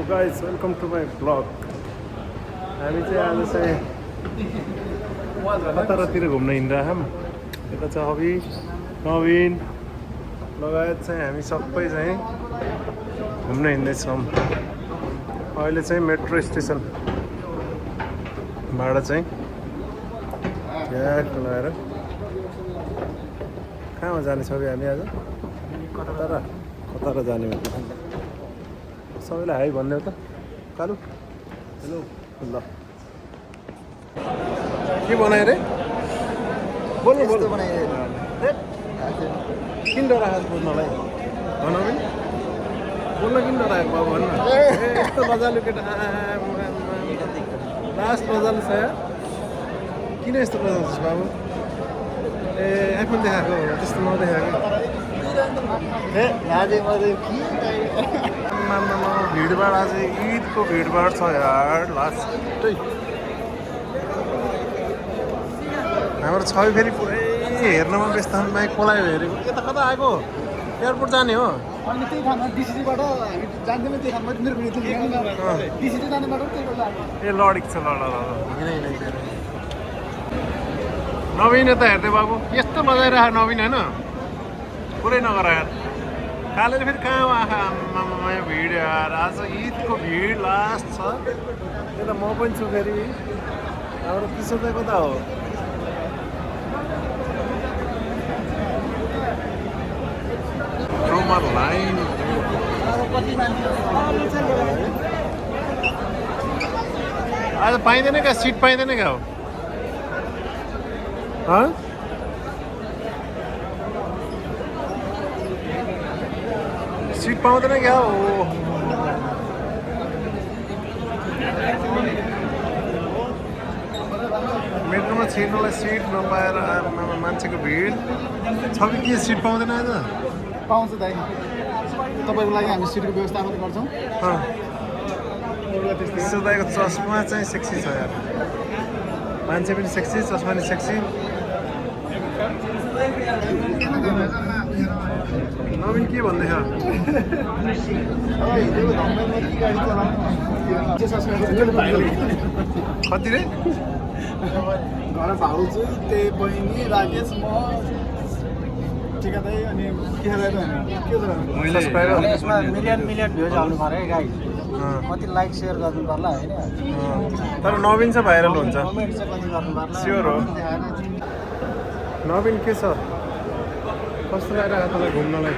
Guys welcome to my blog. हामी चाहिँ आज चाहिँ कतातिर घुम्न हिँडिरहेछौँ। यता चाहिँ हबी नवीन लगायत चाहिँ हामी सबै चाहिँ घुम्न हिँड्दैछौँ। अहिले चाहिँ मेट्रो स्टेसन भाडा चाहिँ ट्याक लगाएर कहाँमा जाने छौँ हामी आज? कतार जाने हो? सबैलाई हाई भन्ने हो त कालु। हेलो ल के बनायो रे? बोल्नु बोल्नु किन डराएको बोल्नलाई? भन पनि बोल्न किन डराएको बाबु भन्न। यस्तो लजालु केटा लास्ट लजालु छ यार। किन यस्तो लजालु छ बाबु? ए आइफोन देखाएको त्यस्तो नदेखाएको। भिडभाड आज ईदको भिडभाड छ यार। लास्टै हाम्रो छवि फेरि पुरै हेर्नमा व्यस्त बाइक पलायो हेरेको। यता कता आएको? एयरपोर्ट जाने हो? अनि त्यही ठाउँमा डिसिसीबाट हामी जान्दैनौँ। त्यही ठाउँमा मेरो डिसिसी जाने बाटो त्यही बेला ए लडेको छ। ल नवीन यता हेर्दै बाबु यस्तो बजाइरहेको नवीन होइन पुरै नगर यार। कालेर फेरि कहाँ आँखा भिड यार। आज ईदको भिड लास्ट छ। यता म पनि छु फेरि। हाम्रो किशोर चाहिँ कता हो? लाइन आज पाइँदैन क्या? सिट पाइँदैन क्या हो? सिट पाउँदैन क्या हो? मेट्रोमा छिर्नलाई सिट नपाएर मान्छेको भिड छ कि के? सिट पाउँदैन आज? पाउँछ दाइ। तपाईँको लागि हामी सिटको व्यवस्था मात्रै गर्छौँ। किशोर दाइको चस्मा चाहिँ सेक्सी छ यार। मान्छे पनि सेक्सी, चस्मा पनि सेक्सी। नवीन के भन्दैछ? कति रे? घर भाउजू त्यही बहिनी राकेश म ठिका दाइ अनि के यसमा मिलियन भ्युज हाल्नु पर्यो है गाई। कति लाइक सेयर गर्नु पर्ला होइन? तर नवीन चाहिँ भाइरल हुन्छ कमेन्ट चाहिँ कति गर्नु पर्ला स्योर हो। नवीन के छ? कस्तो लागिरहेको तँलाई घुम्नलाई?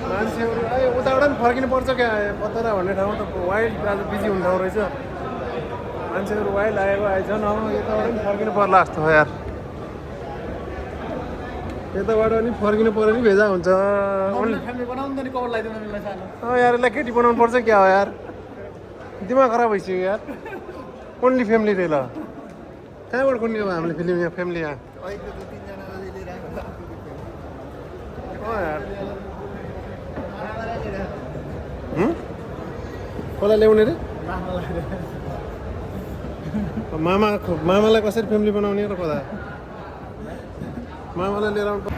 मान्छेहरू उताबाट पनि फर्किनु पर्छ क्या? कतरा भन्ने ठाउँ त वाइल्ड आज बिजी हुने ठाउँ रहेछ। मान्छेहरू वाइल्ड आएको आएछ न यताबाट पनि फर्किनु पर्ला जस्तो हो यार। यताबाट पनि फर्किनु पऱ्यो नि भेजा हुन्छ। यार यसलाई केटी बनाउनु पर्छ क्या हो यार? दिमाग खराब भइसक्यो यार। ओन्ली फ्यामिली रे ल। कहाँबाट कुन्ने अब हामीले फिल्म यहाँ फ्यामिली यहाँ? यार कसलाई ल्याउने रे? मामालाई कसरी फ्यामिली बनाउने र कता? मामालाई लिएर आउनु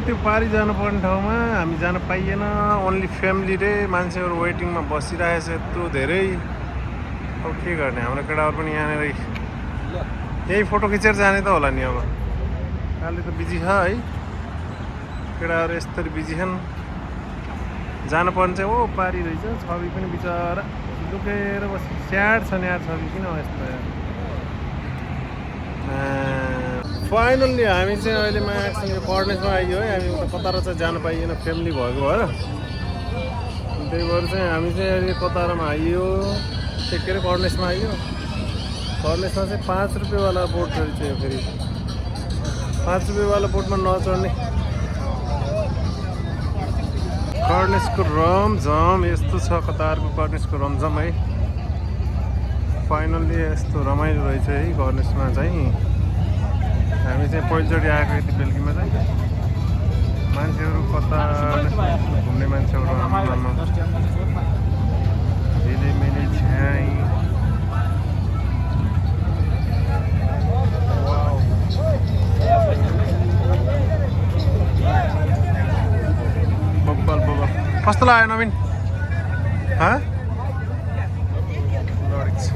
त्यो पारी जानुपर्ने ठाउँमा हामी जान पाइएन। ओन्ली फ्यामिली रे। मान्छेहरू वेटिङमा बसिरहेछ यत्रो धेरै। अब के गर्ने? हाम्रो केटाहरू पनि यहाँनिर यही फोटो खिचेर जाने त होला नि। अब अहिले त बिजी छ है केटाहरू, यस्तरी बिजी छन्। जानुपर्ने चाहिँ ओ पारी रहेछ। छवि पनि बिचरा लुकेर बस स्याड छ नि यार। छवि किन यस्तो यार? फाइनल्ली हामी चाहिँ अहिले मायासँग कर्नेसमा आइयो है। हामी उता कतार चाहिँ जानु पाइएन फ्यामिली भएको भएर। त्यही भएर चाहिँ हामी चाहिँ अहिले कतारमा आइयो। के अरे कर्नेसमा आइयो। कर्नेसमा चाहिँ 5 रुपियाँवाला बोट रहेछ यो फेरि। 5 रुपियाँवाला बोटमा नचढ्ने। कर्नेसको रमझम यस्तो छ। कतारको कर्नेसको रमझम है। फाइनल्ली यस्तो रमाइलो रहेछ है कर्नेसमा चाहिँ। हामी चाहिँ पहिलोचोटि आएको यति बेलुकीमा चाहिँ। मान्छेहरू कता घुम्ने मान्छेहरू झिलिमिली छ्याइ। बब्बल कस्तो लाग्यो नवीन? मच